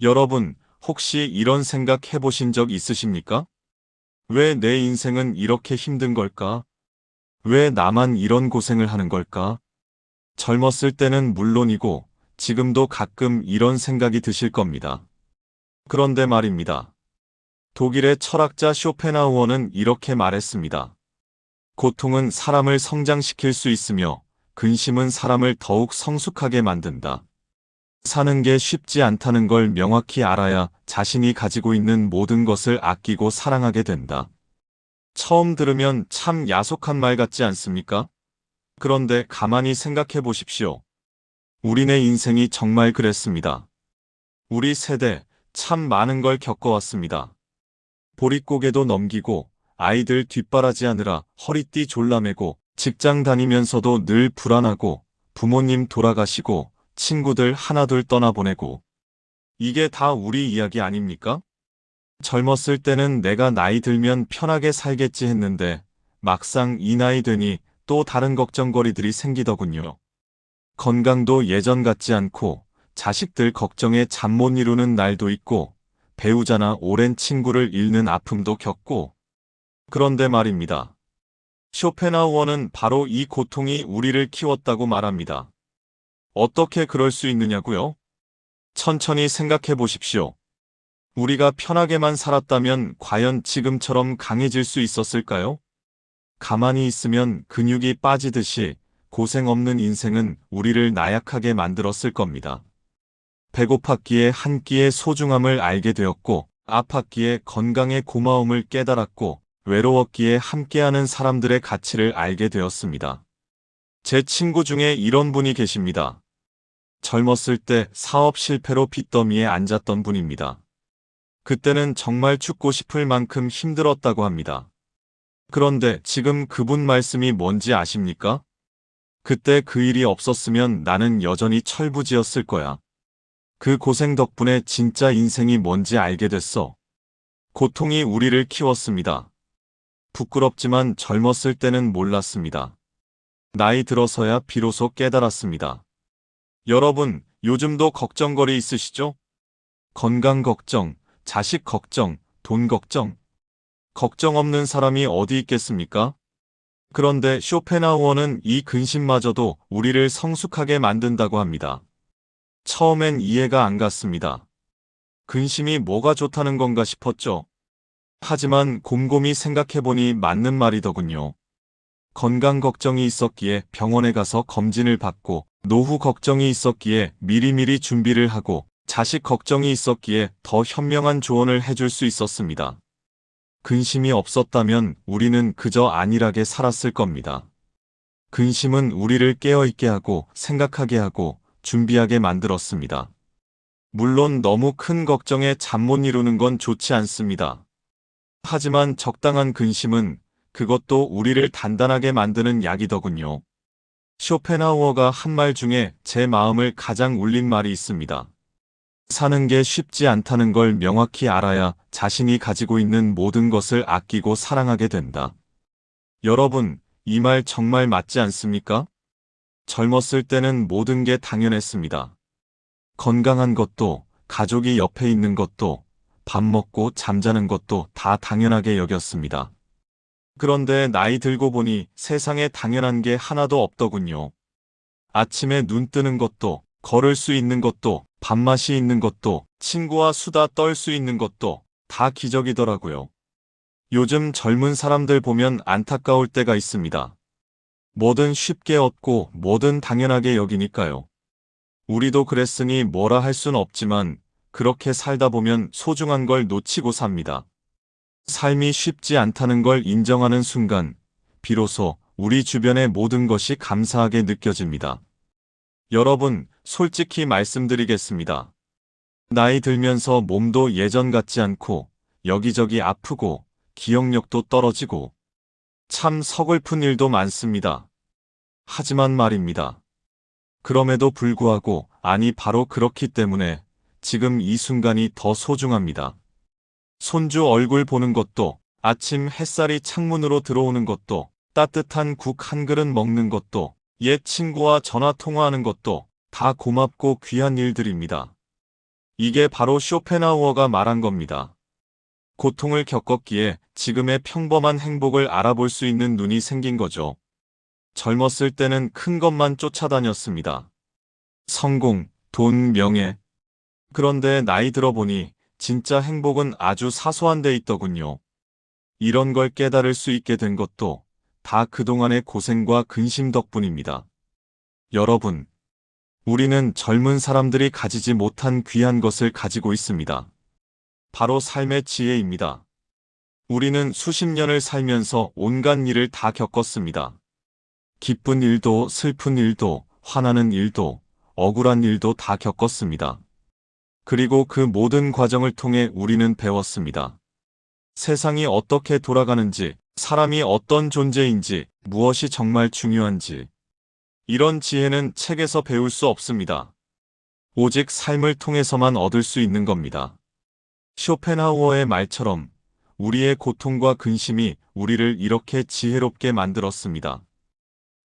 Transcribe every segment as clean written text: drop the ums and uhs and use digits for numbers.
여러분, 혹시 이런 생각 해보신 적 있으십니까? 왜 내 인생은 이렇게 힘든 걸까? 왜 나만 이런 고생을 하는 걸까? 젊었을 때는 물론이고, 지금도 가끔 이런 생각이 드실 겁니다. 그런데 말입니다. 독일의 철학자 쇼펜하우어는 이렇게 말했습니다. 고통은 사람을 성장시킬 수 있으며, 근심은 사람을 더욱 성숙하게 만든다. 사는 게 쉽지 않다는 걸 명확히 알아야 자신이 가지고 있는 모든 것을 아끼고 사랑하게 된다. 처음 들으면 참 야속한 말 같지 않습니까? 그런데 가만히 생각해 보십시오. 우리네 인생이 정말 그랬습니다. 우리 세대 참 많은 걸 겪어왔습니다. 보릿고개도 넘기고 아이들 뒷바라지하느라 허리띠 졸라매고 직장 다니면서도 늘 불안하고 부모님 돌아가시고 친구들 하나둘 떠나보내고 이게 다 우리 이야기 아닙니까? 젊었을 때는 내가 나이 들면 편하게 살겠지 했는데 막상 이 나이 되니 또 다른 걱정거리들이 생기더군요. 건강도 예전 같지 않고 자식들 걱정에 잠 못 이루는 날도 있고 배우자나 오랜 친구를 잃는 아픔도 겪고 그런데 말입니다. 쇼펜하우어는 바로 이 고통이 우리를 키웠다고 말합니다. 어떻게 그럴 수 있느냐고요? 천천히 생각해 보십시오. 우리가 편하게만 살았다면 과연 지금처럼 강해질 수 있었을까요? 가만히 있으면 근육이 빠지듯이 고생 없는 인생은 우리를 나약하게 만들었을 겁니다. 배고팠기에 한 끼의 소중함을 알게 되었고, 아팠기에 건강의 고마움을 깨달았고, 외로웠기에 함께하는 사람들의 가치를 알게 되었습니다. 제 친구 중에 이런 분이 계십니다. 젊었을 때 사업 실패로 빚더미에 앉았던 분입니다. 그때는 정말 죽고 싶을 만큼 힘들었다고 합니다. 그런데 지금 그분 말씀이 뭔지 아십니까? 그때 그 일이 없었으면 나는 여전히 철부지였을 거야. 그 고생 덕분에 진짜 인생이 뭔지 알게 됐어. 고통이 우리를 키웠습니다. 부끄럽지만 젊었을 때는 몰랐습니다. 나이 들어서야 비로소 깨달았습니다. 여러분, 요즘도 걱정거리 있으시죠? 건강 걱정, 자식 걱정, 돈 걱정. 걱정 없는 사람이 어디 있겠습니까? 그런데 쇼펜하우어는 이 근심마저도 우리를 성숙하게 만든다고 합니다. 처음엔 이해가 안 갔습니다. 근심이 뭐가 좋다는 건가 싶었죠. 하지만 곰곰이 생각해보니 맞는 말이더군요. 건강 걱정이 있었기에 병원에 가서 검진을 받고, 노후 걱정이 있었기에 미리미리 준비를 하고, 자식 걱정이 있었기에 더 현명한 조언을 해줄 수 있었습니다. 근심이 없었다면 우리는 그저 안일하게 살았을 겁니다. 근심은 우리를 깨어있게 하고 생각하게 하고 준비하게 만들었습니다. 물론 너무 큰 걱정에 잠 못 이루는 건 좋지 않습니다. 하지만 적당한 근심은 그것도 우리를 단단하게 만드는 약이더군요. 쇼펜하우어가 한 말 중에 제 마음을 가장 울린 말이 있습니다. 사는 게 쉽지 않다는 걸 명확히 알아야 자신이 가지고 있는 모든 것을 아끼고 사랑하게 된다. 여러분, 이 말 정말 맞지 않습니까? 젊었을 때는 모든 게 당연했습니다. 건강한 것도, 가족이 옆에 있는 것도, 밥 먹고 잠자는 것도 다 당연하게 여겼습니다. 그런데 나이 들고 보니 세상에 당연한 게 하나도 없더군요. 아침에 눈 뜨는 것도, 걸을 수 있는 것도, 밥맛이 있는 것도, 친구와 수다 떨 수 있는 것도 다 기적이더라고요. 요즘 젊은 사람들 보면 안타까울 때가 있습니다. 뭐든 쉽게 얻고 뭐든 당연하게 여기니까요. 우리도 그랬으니 뭐라 할 순 없지만 그렇게 살다 보면 소중한 걸 놓치고 삽니다. 삶이 쉽지 않다는 걸 인정하는 순간 비로소 우리 주변의 모든 것이 감사하게 느껴집니다. 여러분, 솔직히 말씀드리겠습니다. 나이 들면서 몸도 예전 같지 않고 여기저기 아프고 기억력도 떨어지고 참 서글픈 일도 많습니다. 하지만 말입니다. 그럼에도 불구하고 아니 바로 그렇기 때문에 지금 이 순간이 더 소중합니다. 손주 얼굴 보는 것도 아침 햇살이 창문으로 들어오는 것도 따뜻한 국 한 그릇 먹는 것도 옛 친구와 전화 통화하는 것도 다 고맙고 귀한 일들입니다. 이게 바로 쇼펜하우어가 말한 겁니다. 고통을 겪었기에 지금의 평범한 행복을 알아볼 수 있는 눈이 생긴 거죠. 젊었을 때는 큰 것만 쫓아다녔습니다. 성공, 돈, 명예. 그런데 나이 들어보니 진짜 행복은 아주 사소한 데 있더군요. 이런 걸 깨달을 수 있게 된 것도 다 그동안의 고생과 근심 덕분입니다. 여러분, 우리는 젊은 사람들이 가지지 못한 귀한 것을 가지고 있습니다. 바로 삶의 지혜입니다. 우리는 수십 년을 살면서 온갖 일을 다 겪었습니다. 기쁜 일도 슬픈 일도 화나는 일도 억울한 일도 다 겪었습니다. 그리고 그 모든 과정을 통해 우리는 배웠습니다. 세상이 어떻게 돌아가는지, 사람이 어떤 존재인지, 무엇이 정말 중요한지. 이런 지혜는 책에서 배울 수 없습니다. 오직 삶을 통해서만 얻을 수 있는 겁니다. 쇼펜하우어의 말처럼 우리의 고통과 근심이 우리를 이렇게 지혜롭게 만들었습니다.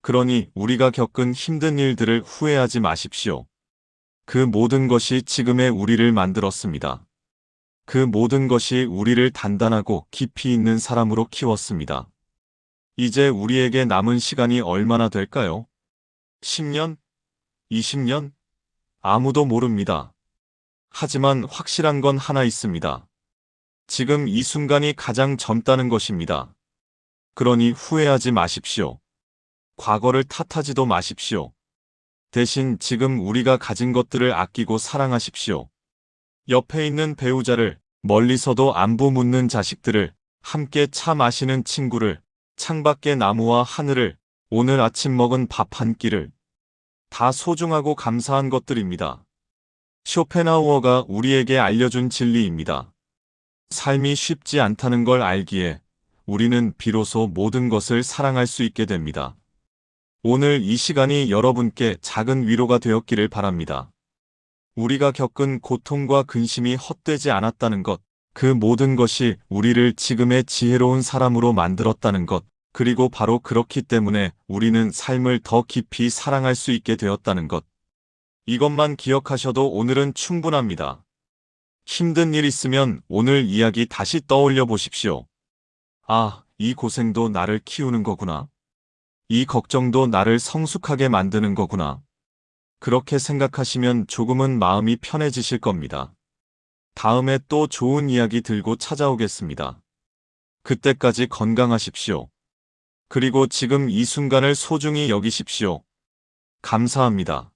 그러니 우리가 겪은 힘든 일들을 후회하지 마십시오. 그 모든 것이 지금의 우리를 만들었습니다. 그 모든 것이 우리를 단단하고 깊이 있는 사람으로 키웠습니다. 이제 우리에게 남은 시간이 얼마나 될까요? 10년? 20년? 아무도 모릅니다. 하지만 확실한 건 하나 있습니다. 지금 이 순간이 가장 젊다는 것입니다. 그러니 후회하지 마십시오. 과거를 탓하지도 마십시오. 대신 지금 우리가 가진 것들을 아끼고 사랑하십시오. 옆에 있는 배우자를, 멀리서도 안부 묻는 자식들을, 함께 차 마시는 친구를, 창밖의 나무와 하늘을, 오늘 아침 먹은 밥 한 끼를 다 소중하고 감사한 것들입니다. 쇼펜하우어가 우리에게 알려준 진리입니다. 삶이 쉽지 않다는 걸 알기에 우리는 비로소 모든 것을 사랑할 수 있게 됩니다. 오늘 이 시간이 여러분께 작은 위로가 되었기를 바랍니다. 우리가 겪은 고통과 근심이 헛되지 않았다는 것, 그 모든 것이 우리를 지금의 지혜로운 사람으로 만들었다는 것, 그리고 바로 그렇기 때문에 우리는 삶을 더 깊이 사랑할 수 있게 되었다는 것. 이것만 기억하셔도 오늘은 충분합니다. 힘든 일 있으면 오늘 이야기 다시 떠올려 보십시오. 아, 이 고생도 나를 키우는 거구나. 이 걱정도 나를 성숙하게 만드는 거구나. 그렇게 생각하시면 조금은 마음이 편해지실 겁니다. 다음에 또 좋은 이야기 들고 찾아오겠습니다. 그때까지 건강하십시오. 그리고 지금 이 순간을 소중히 여기십시오. 감사합니다.